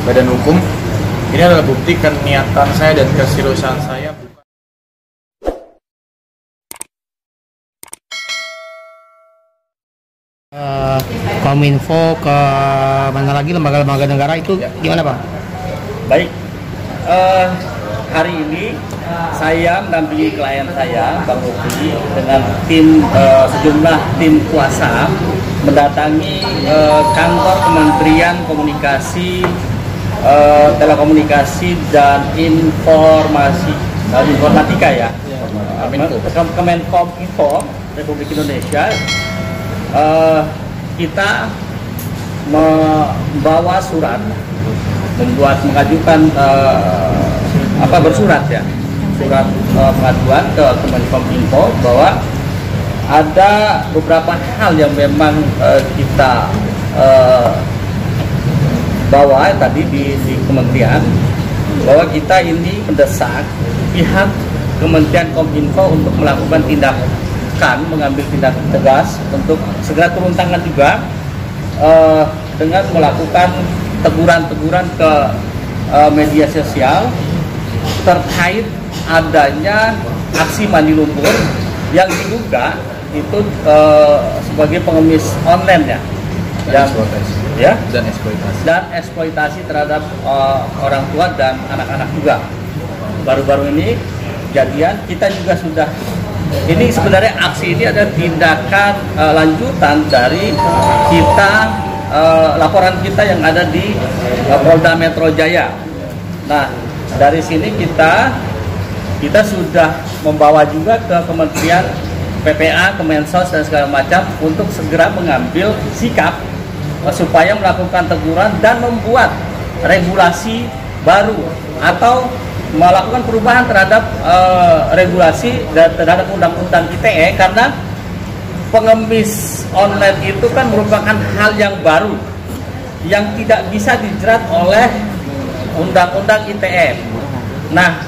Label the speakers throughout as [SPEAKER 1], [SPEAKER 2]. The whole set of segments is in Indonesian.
[SPEAKER 1] badan hukum. Ini adalah bukti keniatan saya dan keseriusan saya.
[SPEAKER 2] Kominfo ke mana lagi lembaga-lembaga negara itu gimana Pak?
[SPEAKER 3] Baik, hari ini saya mendampingi klien saya, Bang Rofi, dengan tim sejumlah tim kuasa mendatangi kantor Kementerian Komunikasi, Telekomunikasi dan Informatika ya, Kemenkominfo Republik Indonesia. Kita membawa surat, mengajukan bersurat ya, surat pengaduan ke Kemenkominfo bahwa ada beberapa hal yang memang kita bawa tadi di kementerian, bahwa kita ini mendesak pihak Kementerian Kominfo untuk melakukan mengambil tindakan tegas untuk segera turun tangan juga dengan melakukan teguran-teguran ke media sosial terkait adanya aksi mandi lumpur yang diduga itu sebagai pengemis online dan eksploitasi terhadap orang tua dan anak-anak juga. Baru-baru ini kejadian, kita juga sudah, ini sebenarnya aksi ini adalah tindakan lanjutan dari kita laporan kita yang ada di Polda Metro Jaya. Nah, dari sini kita sudah membawa juga ke Kementerian PPA, Kemensos dan segala macam untuk segera mengambil sikap supaya melakukan teguran dan membuat regulasi baru atau melakukan perubahan terhadap regulasi dan terhadap undang-undang ITE, karena pengemis online itu kan merupakan hal yang baru yang tidak bisa dijerat oleh undang-undang ITE. Nah,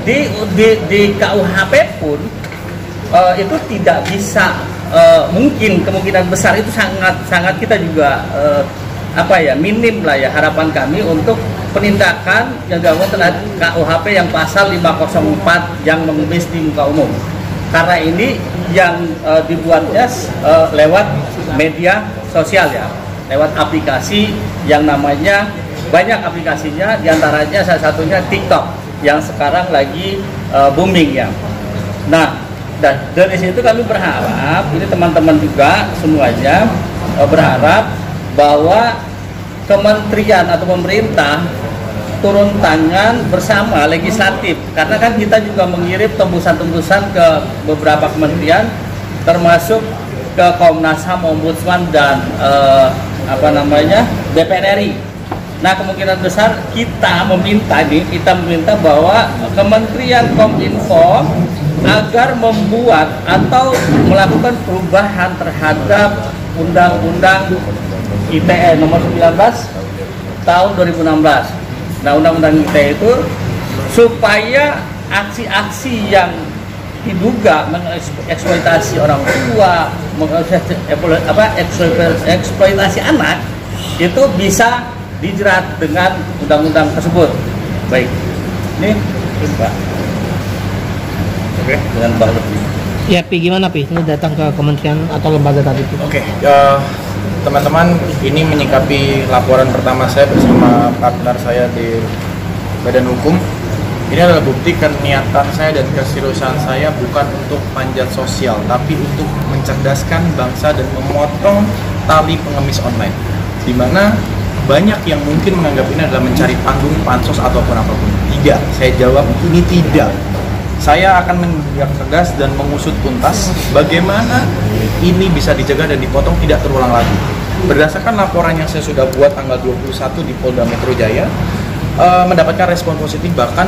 [SPEAKER 3] di KUHP pun itu tidak bisa, mungkin kemungkinan besar itu sangat kita juga minim lah ya harapan kami untuk penindakan yang dilakukan terhadap KUHP yang pasal 504 yang mengemis di muka umum. Karena ini yang dibuatnya lewat media sosial ya, lewat aplikasi yang namanya, banyak aplikasinya, diantaranya salah satunya TikTok yang sekarang lagi booming ya. Nah, dan dari situ kami berharap, ini teman-teman juga semuanya berharap bahwa kementerian atau pemerintah turun tangan bersama legislatif, karena kan kita juga mengirim tembusan-tembusan ke beberapa kementerian termasuk ke Komnas HAM, Ombudsman dan DPR RI. Nah, kemungkinan besar kita meminta bahwa Kementerian Kominfo agar membuat atau melakukan perubahan terhadap Undang-Undang ITE nomor 19 tahun 2016. Nah, Undang-Undang ITE itu supaya aksi-aksi yang diduga mengeksploitasi orang tua, eksploitasi anak itu bisa dijerat dengan undang-undang tersebut. Baik, ini Pak. Oke, dengan Pak Lebih.
[SPEAKER 2] Ya, Pi, gimana Pi? Ini datang ke kementerian atau lembaga tadi itu?
[SPEAKER 1] Oke, teman-teman, ini menyikapi laporan pertama saya bersama partner saya di badan hukum. Ini adalah bukti keniatan saya dan keseriusan saya bukan untuk panjat sosial, tapi untuk mencerdaskan bangsa dan memotong tali pengemis online. Di mana banyak yang mungkin menganggap ini adalah mencari panggung, pansos ataupun apapun. Tidak, saya jawab ini tidak. Saya akan menindak tegas dan mengusut tuntas bagaimana ini bisa dicegah dan dipotong tidak terulang lagi. Berdasarkan laporan yang saya sudah buat tanggal 21 di Polda Metro Jaya, mendapatkan respon positif, bahkan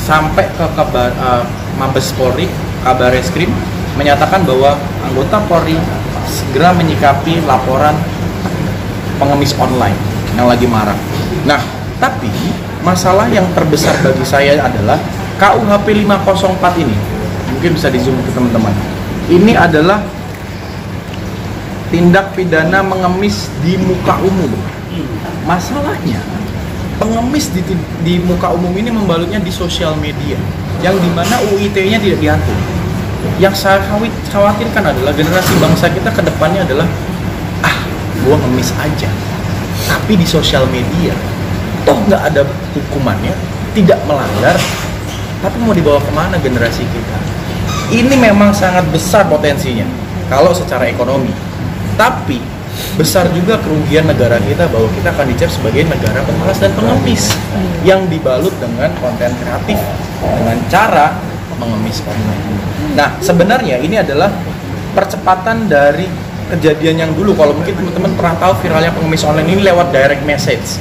[SPEAKER 1] sampai ke Mabes Polri, Kabar Reskrim menyatakan bahwa anggota Polri segera menyikapi laporan pengemis online yang lagi marak. Nah, tapi masalah yang terbesar bagi saya adalah KUHP 504 ini. Mungkin bisa di zoom ke teman-teman. Ini adalah tindak pidana mengemis di muka umum. Masalahnya, pengemis di muka umum ini membalutnya di sosial media, yang dimana UIT-nya tidak diatur. Yang saya khawatirkan adalah generasi bangsa kita ke depannya adalah gua ngemis aja, tapi di sosial media toh nggak ada hukumannya, tidak melanggar, tapi mau dibawa kemana generasi kita? Ini memang sangat besar potensinya kalau secara ekonomi, tapi besar juga kerugian negara kita bahwa kita akan dicap sebagai negara pemalas dan pengemis yang dibalut dengan konten kreatif dengan cara mengemis online. Nah, sebenarnya ini adalah percepatan dari kejadian yang dulu. Kalau mungkin teman-teman pernah tahu viralnya pengemis online ini lewat direct message.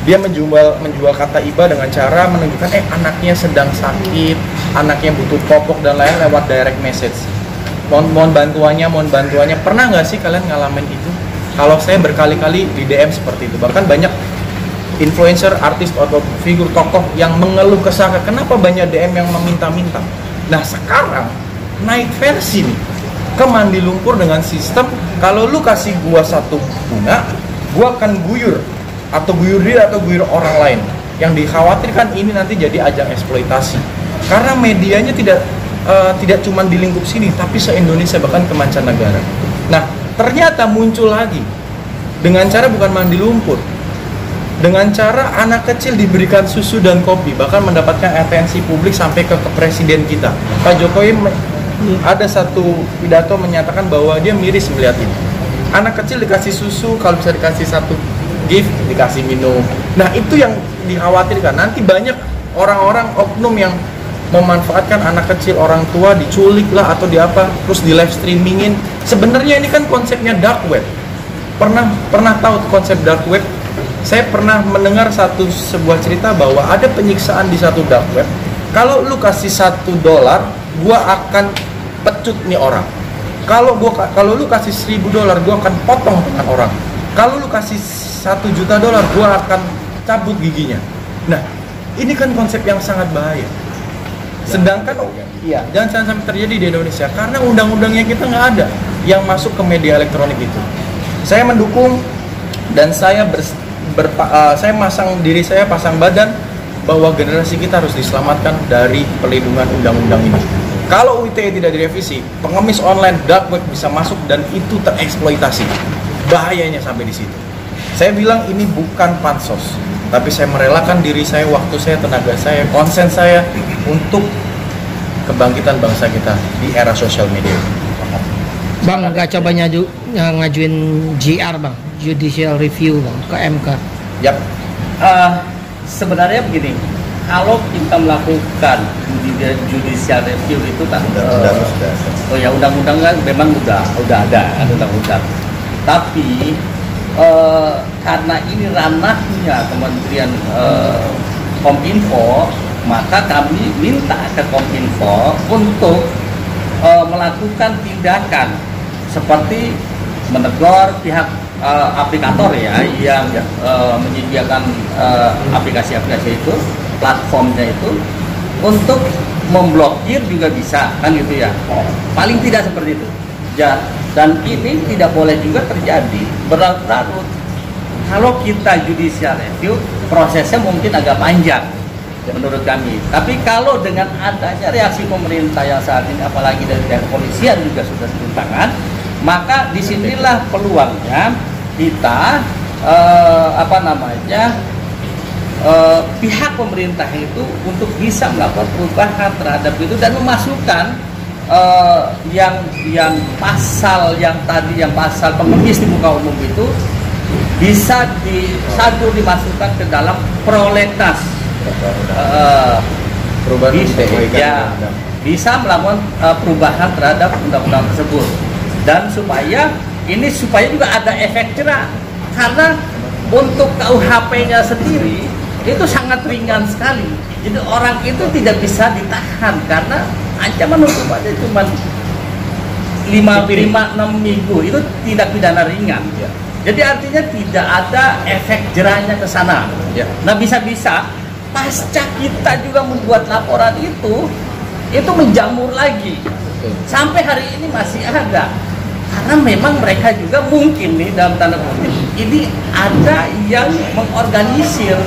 [SPEAKER 1] Dia menjual kata iba dengan cara menunjukkan anaknya sedang sakit, anaknya butuh popok dan lain lewat direct message. Mohon bantuannya. Pernah nggak sih kalian ngalamin itu? Kalau saya berkali-kali di DM seperti itu. Bahkan banyak influencer, artis atau figur tokoh yang mengeluh kesah, kenapa banyak DM yang meminta-minta. Nah, sekarang naik versi nih ke mandi lumpur dengan sistem kalau lu kasih gua satu bunga, gua akan guyur atau guyur dia atau guyur orang lain. Yang dikhawatirkan ini nanti jadi ajang eksploitasi karena medianya tidak cuma di lingkup sini tapi se-Indonesia bahkan ke mancanegara. Nah, ternyata muncul lagi dengan cara bukan mandi lumpur, dengan cara anak kecil diberikan susu dan kopi, bahkan mendapatkan atensi publik sampai ke presiden kita. Pak Jokowi ada satu pidato menyatakan bahwa dia miris melihat ini. Anak kecil dikasih susu, kalau bisa dikasih satu gift, dikasih minum. Nah, itu yang dikhawatirkan. Nanti banyak orang-orang oknum yang memanfaatkan anak kecil, orang tua diculik lah atau di apa, terus di live streamingin. Sebenarnya ini kan konsepnya dark web. Pernah tahu konsep dark web? Saya pernah mendengar sebuah cerita bahwa ada penyiksaan di satu dark web. Kalau lu kasih $1, gua akan pecut nih orang. Kalau lu kasih $1.000, gua akan potong tangan orang. Kalau lu kasih $1 juta, gua akan cabut giginya. Nah, ini kan konsep yang sangat bahaya. Sedangkan jangan sampai terjadi di Indonesia karena undang-undangnya kita nggak ada yang masuk ke media elektronik itu. Saya mendukung dan saya pasang badan bahwa generasi kita harus diselamatkan dari perlindungan undang-undang ini. Kalau UITE tidak direvisi, pengemis online, dark web bisa masuk dan itu tereksploitasi. Bahayanya sampai di situ. Saya bilang ini bukan pansos, tapi saya merelakan diri saya, waktu saya, tenaga saya, konsen saya untuk kebangkitan bangsa kita di era sosial media.
[SPEAKER 2] Bang, nggak coba ngajuin JR bang, judicial review bang, ke MK?
[SPEAKER 1] Yap.
[SPEAKER 3] Sebenarnya begini, kalau kita melakukan judicial review itu kan, undang-undang kan memang udah ada undang-undang. Tapi karena ini ranahnya Kementerian Kominfo, maka kami minta ke Kominfo untuk melakukan tindakan seperti menegur pihak aplikator yang menyediakan aplikasi-aplikasi itu, platformnya itu, untuk memblokir juga bisa, kan gitu ya. Paling tidak seperti itu. Ya, dan ini tidak boleh juga terjadi berlarut-larut. Kalau kita judicial review, prosesnya mungkin agak panjang menurut kami. Tapi kalau dengan adanya reaksi pemerintah yang saat ini, apalagi dari pihak kepolisian juga sudah turun tangan, maka disinilah peluangnya kita pihak pemerintah itu untuk bisa melakukan perubahan terhadap itu dan memasukkan yang pasal pengemis di muka umum itu bisa dimasukkan ke dalam prolegnas. Bisa melakukan perubahan terhadap undang-undang tersebut, dan supaya juga ada efek jerah, karena untuk KUHP-nya sendiri itu sangat ringan sekali. Jadi orang itu tidak bisa ditahan karena ancaman hukumannya cuma 5-6 minggu, itu tidak pidana ringan. Jadi artinya tidak ada efek jerahnya ke sana. Nah, bisa-bisa pasca kita juga membuat laporan itu menjamur lagi. Sampai hari ini masih ada. Karena memang mereka juga mungkin nih dalam tanda kutip ini ada yang mengorganisir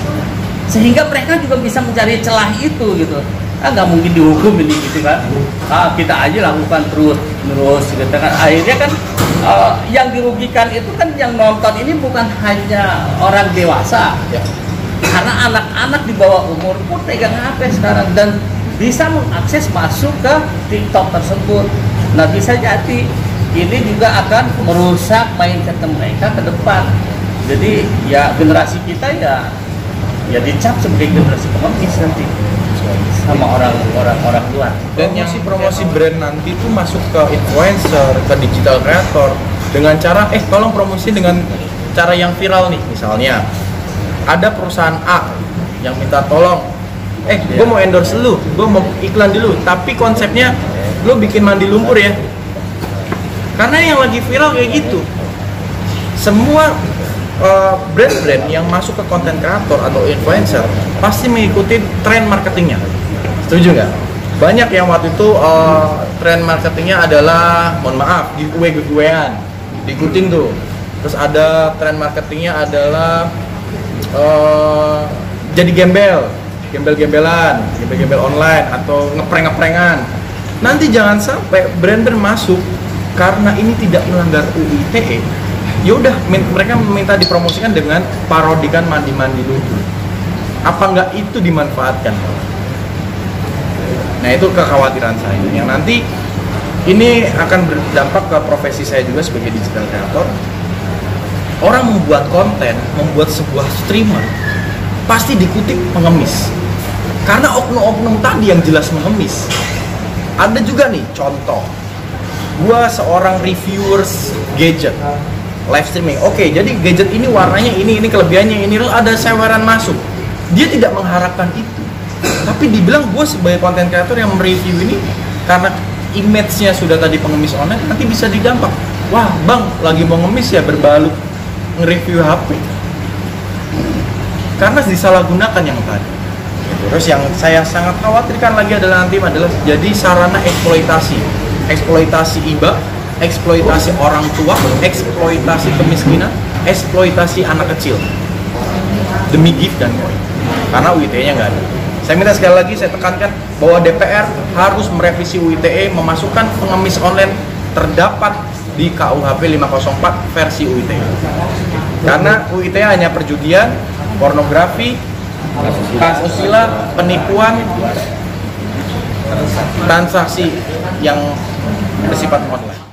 [SPEAKER 3] sehingga mereka juga bisa mencari celah itu gitu. Nggak mungkin dihukum ini gitu kan. Kita aja lakukan terus gitu kan. Akhirnya kan yang dirugikan itu kan yang nonton ini bukan hanya orang dewasa ya. Karena anak-anak di bawah umur pun pegang HP sekarang dan bisa mengakses masuk ke TikTok tersebut. Nah, bisa jadi ini juga akan merusak mindset mereka ke depan. Jadi ya generasi kita ya dicap sebagai generasi pengemis nanti sama orang luar.
[SPEAKER 1] Dan yang promosi brand nanti itu masuk ke influencer, ke digital creator dengan cara tolong promosi dengan cara yang viral nih. Misalnya ada perusahaan A yang minta tolong gue mau endorse lu, gue mau iklan dulu, tapi konsepnya lu bikin mandi lumpur ya. Karena yang lagi viral kayak gitu. Semua brand-brand yang masuk ke konten kreator atau influencer pasti mengikuti tren marketingnya. Setuju nggak? Banyak yang waktu itu tren marketingnya adalah, mohon maaf, giveaway-giveawayan, diikutin tuh. Terus ada tren marketingnya adalah jadi gembel-gembelan, gembel online atau ngeprank-ngeprankan. Nanti jangan sampai brand-brand masuk karena ini tidak melanggar UU ITE. Ya udah, mereka meminta dipromosikan dengan parodikan mandi-mandi lumpur. Apa nggak itu dimanfaatkan? Nah, itu kekhawatiran saya. Yang nanti ini akan berdampak ke profesi saya juga sebagai digital creator. Orang membuat konten, membuat sebuah streamer pasti dikutip pengemis. Karena oknum-oknum tadi yang jelas mengemis. Ada juga nih contoh, gua seorang reviewers gadget, live streaming. Oke, jadi gadget ini warnanya ini kelebihannya ini, ada seweran masuk. Dia tidak mengharapkan itu, tapi dibilang gue sebagai konten kreator yang mereview ini karena image-nya sudah tadi pengemis online, nanti bisa didampak. Wah bang, lagi mau ngemis ya berbalut nge-review HP. Karena disalahgunakan yang tadi. Terus yang saya sangat khawatirkan lagi adalah jadi sarana eksploitasi iba, eksploitasi orang tua, eksploitasi kemiskinan, eksploitasi anak kecil demi gift dan koin. Karena UITE-nya nggak ada. Saya minta sekali lagi, saya tekankan bahwa DPR harus merevisi UITE, memasukkan pengemis online terdapat di KUHP 504 versi UITE. Karena UITE hanya perjudian, pornografi, asusila, penipuan, transaksi yang bersifat online.